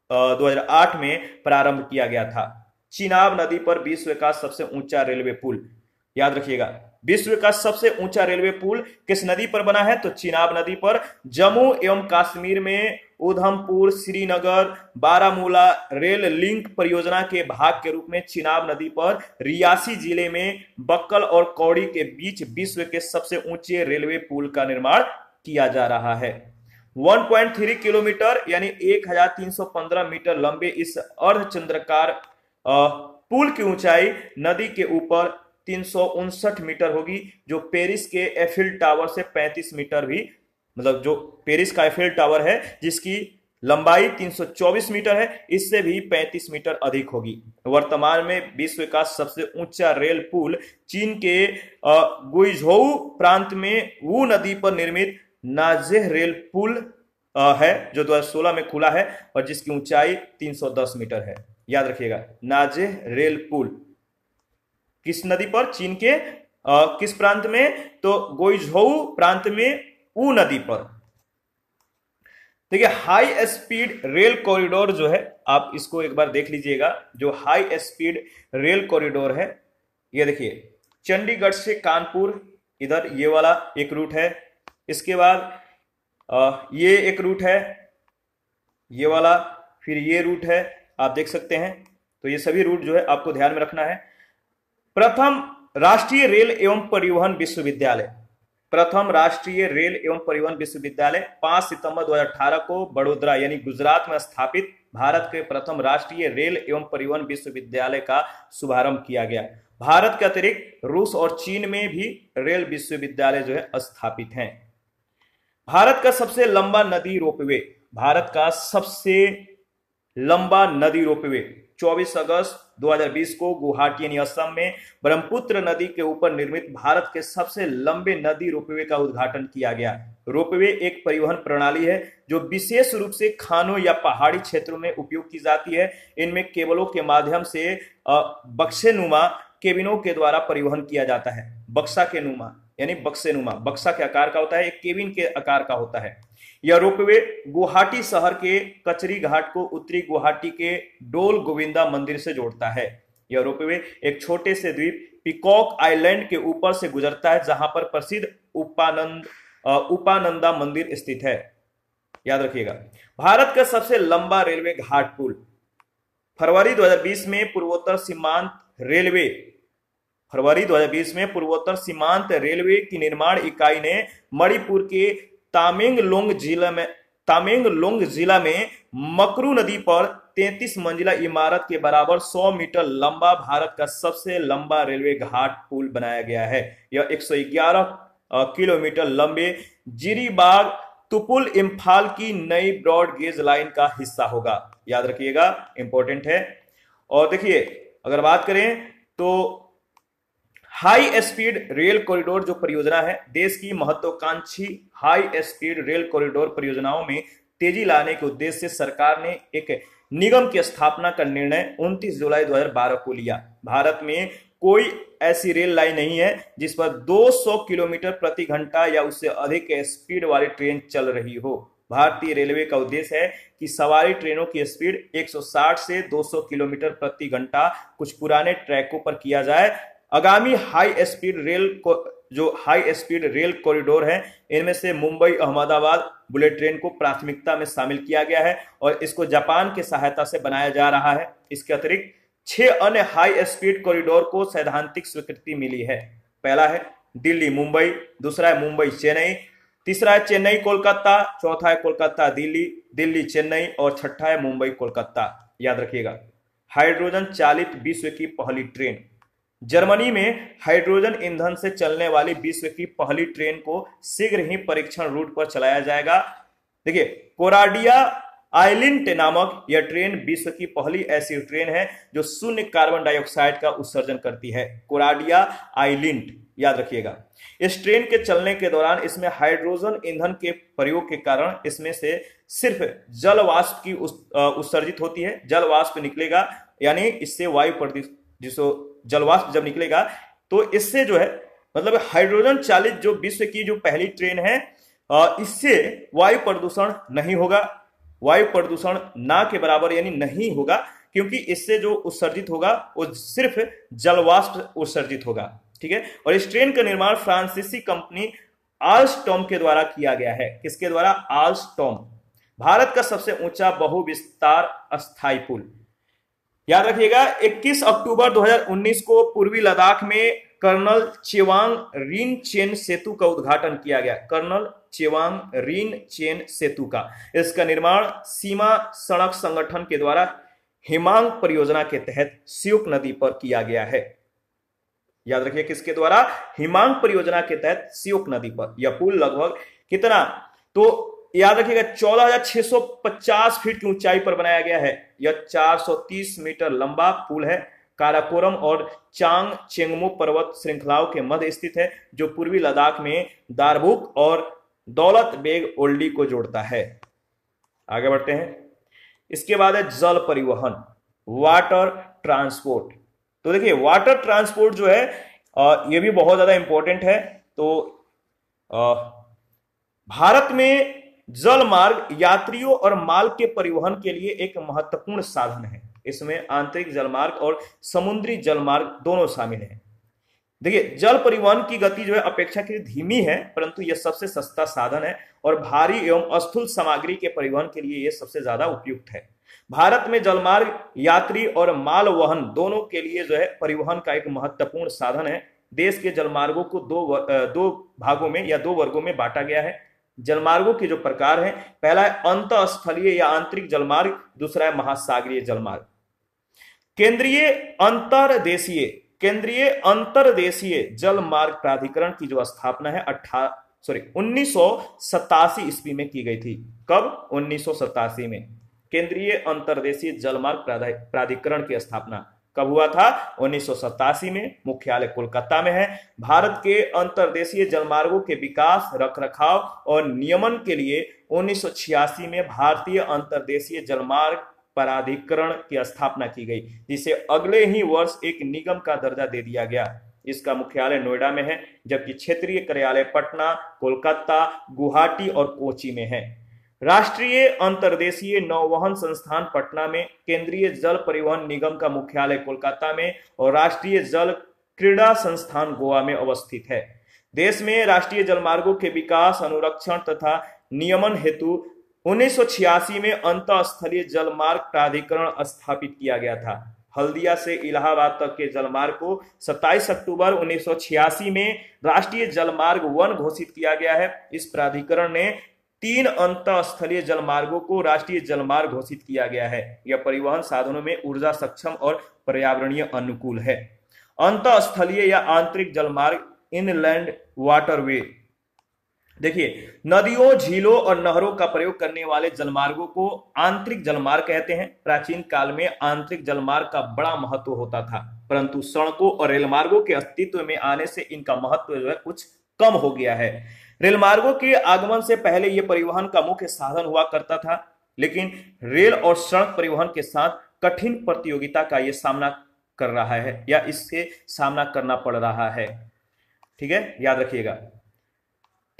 2008 में प्रारंभ किया गया था। चिनाब नदी पर विश्व का सबसे ऊंचा रेलवे पुल। याद रखिएगा, विश्व का सबसे ऊंचा रेलवे पुल किस नदी पर बना है? तो चिनाब नदी पर। जम्मू एवं कश्मीर में उधमपुर, श्रीनगर, बारामूला रेल लिंक परियोजना के भाग के रूप में चिनाब नदी पर रियासी जिले में बक्कल और कौड़ी के बीच विश्व के सबसे ऊंचे रेलवे पुल का निर्माण किया जा रहा है। 1.3 किलोमीटर यानी 1315 मीटर लंबे इस अर्धचंद्राकार पुल की ऊंचाई नदी के ऊपर 359 मीटर होगी, जो पेरिस के एफिल टावर से 35 मीटर भी, मतलब जो पेरिस का एफिल टावर है जिसकी लंबाई 324 मीटर है, इससे भी 35 मीटर अधिक होगी। वर्तमान में विश्व का सबसे ऊंचा रेल पुल चीन के गुइझोउ प्रांत में वू नदी पर निर्मित नाजेह रेल पुल है जो 2016 में खुला है और जिसकी ऊंचाई 310 मीटर है। याद रखिएगा, नाजेह रेल पुल किस नदी पर? चीन के किस प्रांत में? तो गुइझोउ प्रांत में वू नदी पर। देखिए, हाई स्पीड रेल कॉरिडोर जो है, आप इसको एक बार देख लीजिएगा। जो हाई स्पीड रेल कॉरिडोर है, ये देखिए चंडीगढ़ से कानपुर, इधर ये वाला एक रूट है। इसके बाद ये एक रूट है, ये वाला, फिर ये रूट है, आप देख सकते हैं। तो ये सभी रूट जो है आपको ध्यान में रखना है। प्रथम राष्ट्रीय रेल एवं परिवहन विश्वविद्यालय। प्रथम राष्ट्रीय रेल एवं परिवहन विश्वविद्यालय 5 सितंबर 2018 को बड़ोदरा यानी गुजरात में स्थापित भारत के प्रथम राष्ट्रीय रेल एवं परिवहन विश्वविद्यालय का शुभारंभ किया गया। भारत के अतिरिक्त रूस और चीन में भी रेल विश्वविद्यालय जो है स्थापित हैं। भारत का सबसे लंबा नदी रोपवे। भारत का सबसे लंबा नदी रोपवे 24 अगस्त 2020 को गुवाहाटी यानी असम में ब्रह्मपुत्र नदी के ऊपर निर्मित भारत के सबसे लंबे नदी रोपवे का उद्घाटन किया गया। रोपवे एक परिवहन प्रणाली है जो विशेष रूप से खानों या पहाड़ी क्षेत्रों में उपयोग की जाती है। इनमें केबलों के माध्यम से बक्सेनुमा केबिनों के द्वारा परिवहन किया जाता है। बक्सा के नुमा यानी बक्सेनुमा, बक्सा के आकार का होता है, एक केबिन के आकार का होता है। यह रोपवे गुवाहाटी शहर के कचरी घाट को उत्तरी गुवाहाटी के डोल गोविंदा मंदिर से जोड़ता है। यह रोपवे एक छोटे से द्वीप पिकॉक आइलैंड के ऊपर से गुजरता है जहां पर प्रसिद्ध उपानंदा मंदिर स्थित है। याद रखिएगा, भारत का सबसे लंबा रेलवे घाट पुल। फरवरी 2020 में पूर्वोत्तर सीमांत रेलवे की निर्माण इकाई ने मणिपुर के तामेंगलोंग जिला में मकरू नदी पर 33 मंजिला इमारत के बराबर 100 मीटर लंबा भारत का सबसे लंबा रेलवे घाट पुल बनाया गया है। यह 111 किलोमीटर लंबे जिरीबाग तुपुल इम्फाल की नई ब्रॉड गेज लाइन का हिस्सा होगा। याद रखिएगा, इंपॉर्टेंट है। और देखिए, अगर बात करें तो हाई स्पीड रेल कॉरिडोर जो परियोजना है, देश की महत्वाकांक्षी हाई स्पीड रेल कॉरिडोर परियोजनाओं में तेजी लाने के उद्देश्य से सरकार ने एक निगम की स्थापना का निर्णय 29 जुलाई 2012 को लिया। भारत में कोई ऐसी रेल लाइन नहीं है जिस पर 200 किलोमीटर प्रति घंटा या उससे अधिक स्पीड वाली ट्रेन चल रही हो। भारतीय रेलवे का उद्देश्य है कि सवारी ट्रेनों की स्पीड 160 से 200 किलोमीटर प्रति घंटा कुछ पुराने ट्रैकों पर किया जाए। आगामी हाई स्पीड रेल कॉरिडोर है, इनमें से मुंबई अहमदाबाद बुलेट ट्रेन को प्राथमिकता में शामिल किया गया है और इसको जापान की सहायता से बनाया जा रहा है। इसके अतिरिक्त 6 अन्य हाई स्पीड कॉरिडोर को सैद्धांतिक स्वीकृति मिली है। पहला है दिल्ली मुंबई, दूसरा है मुंबई चेन्नई, तीसरा है चेन्नई कोलकाता, चौथा है कोलकाता दिल्ली, दिल्ली चेन्नई और छठा है मुंबई कोलकाता। याद रखिएगा, हाइड्रोजन चालित विश्व की पहली ट्रेन। जर्मनी में हाइड्रोजन ईंधन से चलने वाली विश्व की पहली ट्रेन को शीघ्र ही परीक्षण रूट पर चलाया जाएगा। देखिए, कोराडिया आइलिंट नामक यह ट्रेन विश्व की पहली ऐसी ट्रेन है जो शून्य कार्बन डाइऑक्साइड का उत्सर्जन करती है। कोराडिया आइलिंट, याद रखिएगा। इस ट्रेन के चलने के दौरान इसमें हाइड्रोजन ईंधन के प्रयोग के कारण इसमें से सिर्फ जल वाष्प की उत्सर्जित होती है। जल वाष्प निकलेगा, यानी इससे वायु प्रदूषण, जिसको जल वाष्प जब निकलेगा तो इससे जो है, मतलब हाइड्रोजन चालित जो विश्व की जो पहली ट्रेन है, इससे वायु प्रदूषण नहीं होगा। वायु प्रदूषण ना के बराबर यानी नहीं होगा, क्योंकि इससे जो उत्सर्जित होगा वो सिर्फ जलवाष्प उत्सर्जित होगा। ठीक है। और इस ट्रेन का निर्माण फ्रांसीसी कंपनी आल्स्टॉम के द्वारा किया गया है। किसके द्वारा? आल्स्टॉम। भारत का सबसे ऊंचा बहुविस्तार अस्थायी पुल। याद रखिएगा, 21 अक्टूबर 2019 को पूर्वी लद्दाख में कर्नल चेवांग रिनचेन सेतु का उद्घाटन किया गया। कर्नल चेवांग रिनचेन सेतु का, इसका निर्माण सीमा सड़क संगठन के द्वारा हिमांग परियोजना के तहत सियुक नदी पर किया गया है। याद रखिए, किसके द्वारा? हिमांग परियोजना के तहत सियुक नदी पर। यह पुल लगभग कितना, तो याद रखिएगा 14,650 फीट की ऊंचाई पर बनाया गया है। यह 430 मीटर लंबा पुल है। काराकोरम और चांग चेंगमो पर्वत श्रृंखलाओं के मध्य स्थित है, जो पूर्वी लद्दाख में दारबुक और दौलत बेग ओल्डी को जोड़ता है। आगे बढ़ते हैं। इसके बाद है जल परिवहन, वाटर ट्रांसपोर्ट। तो देखिए, वाटर ट्रांसपोर्ट जो है ये भी बहुत ज्यादा इंपॉर्टेंट है। तो भारत में जल मार्ग यात्रियों और माल के परिवहन के लिए एक महत्वपूर्ण साधन है। इसमें आंतरिक जलमार्ग और समुद्री जलमार्ग दोनों शामिल हैं। देखिए, जल परिवहन की गति जो है अपेक्षाकृत धीमी है, परंतु यह सबसे सस्ता साधन है और भारी एवं स्थूल सामग्री के परिवहन के लिए यह सबसे ज्यादा उपयुक्त है। भारत में जलमार्ग यात्री और माल वहन दोनों के लिए जो है परिवहन का एक महत्वपूर्ण साधन है। देश के जलमार्गों को दो भागों में या दो वर्गों में बांटा गया है। जलमार्गों के जो प्रकार हैं, पहला है अंतःस्थलीय या आंतरिक जलमार्ग, दूसरा है महासागरीय जलमार्ग। केंद्रीय अंतर्देशीय जल मार्ग प्राधिकरण की जो स्थापना है 1987 ईस्वी में की गई थी। कब? 1987 में केंद्रीय अंतर्देशीय जल मार्ग प्राधिकरण की स्थापना कब हुआ था? 1987 में। मुख्यालय कोलकाता में है। भारत के अंतर्देशीय जलमार्गों के विकास, रखरखाव और नियमन के लिए 1986 में भारतीय अंतर्देशीय जलमार्ग प्राधिकरण की स्थापना की गई, जिसे अगले ही वर्ष एक निगम का दर्जा दे दिया गया। इसका मुख्यालय नोएडा में है, जबकि क्षेत्रीय कार्यालय पटना, कोलकाता, गुवाहाटी और कोची में है। राष्ट्रीय अंतर्देशीय नौवहन संस्थान पटना में, केंद्रीय जल परिवहन निगम का मुख्यालय कोलकाता में और राष्ट्रीय जल क्रीड़ा संस्थान गोवा में अवस्थित है। देश में राष्ट्रीय जलमार्गों के विकास, अनुरक्षण तथा नियमन हेतु 1986 में अंतःस्थलीय जलमार्ग प्राधिकरण स्थापित किया गया था। हल्दिया से इलाहाबाद तक के जलमार्ग को 27 अक्टूबर 1986 में राष्ट्रीय जलमार्ग 1 घोषित किया गया है। इस प्राधिकरण ने 3 अंतःस्थलीय जलमार्गों को राष्ट्रीय जलमार्ग घोषित किया गया है। यह परिवहन साधनों में ऊर्जा सक्षम और पर्यावरणीय अनुकूल है। अंतःस्थलीय या आंतरिक जलमार्ग, इनलैंड वाटरवे। देखिए, नदियों, झीलों और नहरों का प्रयोग करने वाले जलमार्गों को आंतरिक जलमार्ग कहते हैं। प्राचीन काल में आंतरिक जलमार्ग का बड़ा महत्व होता था, परंतु सड़कों और रेलमार्गों के अस्तित्व में आने से इनका महत्व जो है कुछ कम हो गया है। रेलमार्गों के आगमन से पहले यह परिवहन का मुख्य साधन हुआ करता था, लेकिन रेल और सड़क परिवहन के साथ कठिन प्रतियोगिता का यह सामना कर रहा है या इससे सामना करना पड़ रहा है। ठीक है, याद रखिएगा।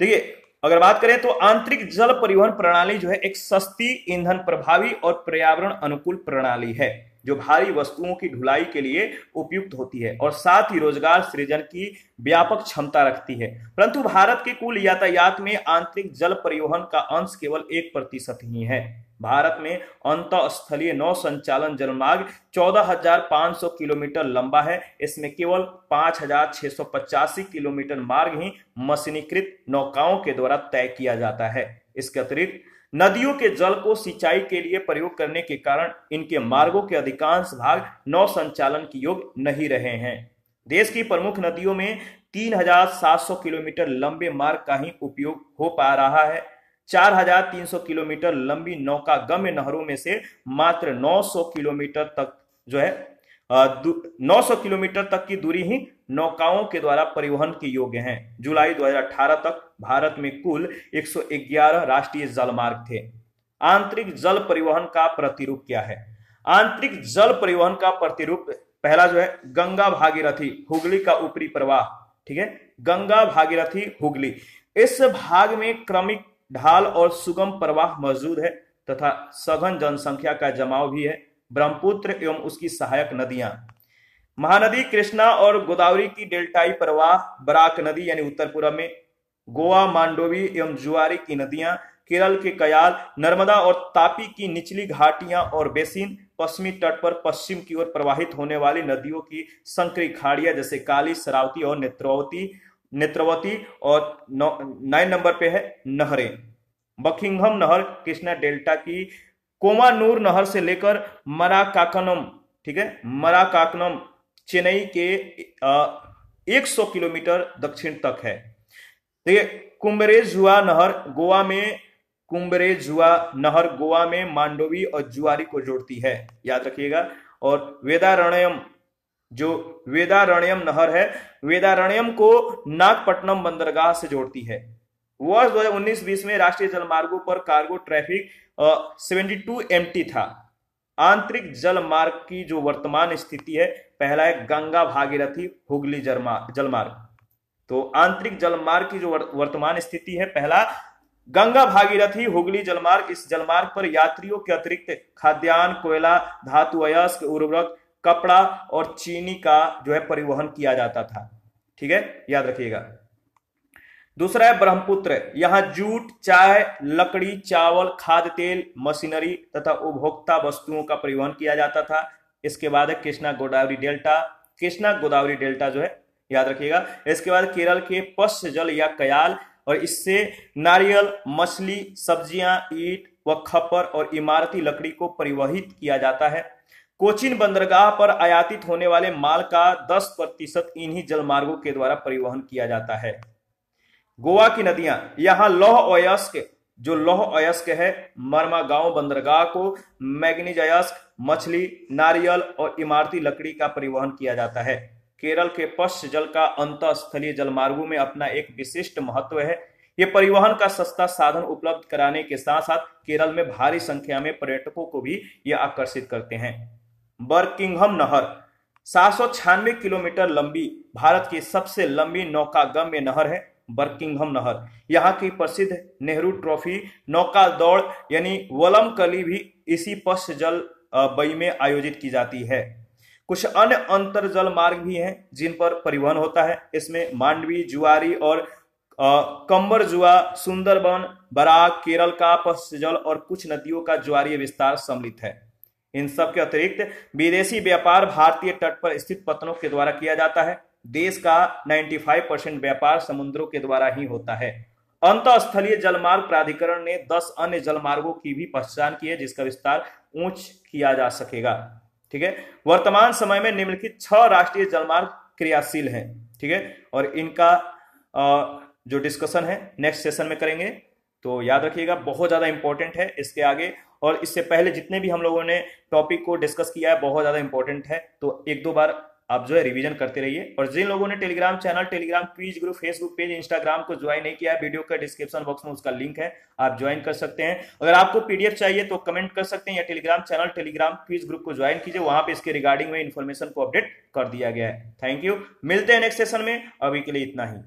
देखिए, अगर बात करें तो आंतरिक जल परिवहन प्रणाली जो है एक सस्ती, ईंधन प्रभावी और पर्यावरण अनुकूल प्रणाली है जो भारी वस्तुओं की ढुलाई के लिए उपयुक्त होती है और साथ ही रोजगार सृजन की व्यापक क्षमता रखती है। परंतु भारत के कुल यातायात में आंतरिक जल परिवहन का अंश केवल 1% ही है। भारत में अंतःस्थलीय नौ संचालन जलमार्ग 14,500 किलोमीटर लंबा है। इसमें केवल 5,685 किलोमीटर मार्ग ही मशीनीकृत नौकाओं के द्वारा तय किया जाता है। इसके अतिरिक्त नदियों के जल को सिंचाई के लिए प्रयोग करने के कारण इनके मार्गों के अधिकांश भाग नौ संचालन के योग्य नहीं रहे हैं। देश की प्रमुख नदियों में 3,700 किलोमीटर लंबे मार्ग का ही उपयोग हो पा रहा है। 4,300 किलोमीटर लंबी नौका गम्य नहरों में से मात्र 900 किलोमीटर तक जो है 900 किलोमीटर तक की दूरी ही नौकाओं के द्वारा परिवहन के योग्य हैं। जुलाई 2018 तक भारत में कुल 111 राष्ट्रीय जलमार्ग थे। आंतरिक जल परिवहन का प्रतिरूप क्या है? आंतरिक जल परिवहन का प्रतिरूप पहला जो है गंगा भागीरथी हुगली का ऊपरी प्रवाह। ठीक है, गंगा भागीरथी हुगली, इस भाग में क्रमिक ढाल और सुगम प्रवाह मौजूद है तथा सघन जनसंख्या का जमाव भी है। ब्रह्मपुत्र एवं उसकी सहायक नदियां महानदी कृष्णा और गोदावरी की डेल्टाई प्रवाह, बराक नदी यानी उत्तर पूर्व में, गोवा, मांडोवी एवं जुआरी की नदियां, केरल के कयाल, नर्मदा और तापी की निचली घाटियां और बेसिन, पश्चिमी तट पर पश्चिम की ओर प्रवाहित होने वाली नदियों की संकरी खाड़ियां जैसे काली, शरावती और नेत्रवती और 9 नंबर पे है नहरें। बकिंघम नहर कृष्णा डेल्टा की कोमानूर नहर से लेकर मराकाकनम, ठीक है, मराकाकनम चेन्नई के 100 किलोमीटर दक्षिण तक है। देखिए, कुंबरेजुआ नहर गोवा में मांडोवी और जुआरी को जोड़ती है, याद रखिएगा। और वेदारण्यम नहर है, वेदारण्यम को नागपट्टनम बंदरगाह से जोड़ती है। वर्ष 2019-20 में राष्ट्रीय जलमार्गों पर कार्गो ट्रैफिक 72 MT था। आंतरिक जल मार्ग की जो वर्तमान स्थिति है, पहला है गंगा भागीरथी हुगली जलमार्ग। तो आंतरिक जलमार्ग की जो वर्तमान स्थिति है, पहला गंगा भागीरथी हुगली जलमार्ग। इस जलमार्ग पर यात्रियों के अतिरिक्त खाद्यान्न, कोयला, धातु अयस्क, उर्वरक, कपड़ा और चीनी का जो है परिवहन किया जाता था। ठीक है, याद रखिएगा। दूसरा है ब्रह्मपुत्र, यहां जूट, चाय, लकड़ी, चावल, खाद्य तेल, मशीनरी तथा उपभोक्ता वस्तुओं का परिवहन किया जाता था। इसके बाद है कृष्णा गोदावरी डेल्टा जो है, याद रखिएगा। इसके बाद केरल के पश्च जल या कयाल, और इससे नारियल, मछली, सब्जियां, ईंट व खप्पर और इमारती लकड़ी को परिवहित किया जाता है। कोचीन बंदरगाह पर आयातित होने वाले माल का 10% इन्हीं जलमार्गों के द्वारा परिवहन किया जाता है। गोवा की नदियां, यहां लौह अयस्क है, मरमागांव बंदरगाह को मैग्नीज अयस्क, मछली, नारियल और इमारती लकड़ी का परिवहन किया जाता है। केरल के पश्च जल का अंतःस्थलीय जलमार्गों में अपना एक विशिष्ट महत्व है। ये परिवहन का सस्ता साधन उपलब्ध कराने के साथ साथ केरल में भारी संख्या में पर्यटकों को भी ये आकर्षित करते हैं। बर्किंघम नहर 796 किलोमीटर लंबी भारत की सबसे लंबी नौकागम्य नहर है। बर्किंघम नहर, यहाँ की प्रसिद्ध नेहरू ट्रॉफी नौका दौड़ यानी वलमकली भी इसी पश्च जल बई में आयोजित की जाती है। कुछ अन्य अंतर जल मार्ग भी हैं जिन पर परिवहन होता है। इसमें मांडवी, जुआरी और कंबरजुआ, सुंदरबन, बराक, केरल का पश्च जल और कुछ नदियों का ज्वारीय विस्तार सम्मिलित है। इन सब के अतिरिक्त विदेशी व्यापार भारतीय तट पर स्थित पत्तनों के द्वारा किया जाता है। देश का 95% व्यापार समुद्रों के द्वारा ही होता है। अंतःस्थलीय जलमार्ग प्राधिकरण ने 10 अन्य जलमार्गों की भी पहचान की है जिसका विस्तार ऊंच किया जा सकेगा। ठीक है, वर्तमान समय में निम्नलिखित 6 राष्ट्रीय जलमार्ग क्रियाशील हैं। ठीक है, और इनका जो डिस्कशन है नेक्स्ट सेशन में करेंगे, तो याद रखिएगा, बहुत ज्यादा इंपॉर्टेंट है इसके आगे। और इससे पहले जितने भी हम लोगों ने टॉपिक को डिस्कस किया है बहुत ज्यादा इंपॉर्टेंट है, तो 1-2 बार आप जो है रिवीजन करते रहिए। और जिन लोगों ने Telegram channel, Telegram quiz group, Facebook page, Instagram को ज्वाइन नहीं किया है, वीडियो का डिस्क्रिप्शन बॉक्स में उसका लिंक है, आप ज्वाइन कर सकते हैं। अगर आपको पीडीएफ चाहिए तो कमेंट कर सकते हैं, या Telegram channel, Telegram quiz group को ज्वाइन कीजिए, वहां पे इसके रिगार्डिंग में इन्फॉर्मेशन को अपडेट कर दिया गया है। थैंक यू, मिलते हैं नेक्स्ट सेशन में, अभी के लिए इतना ही।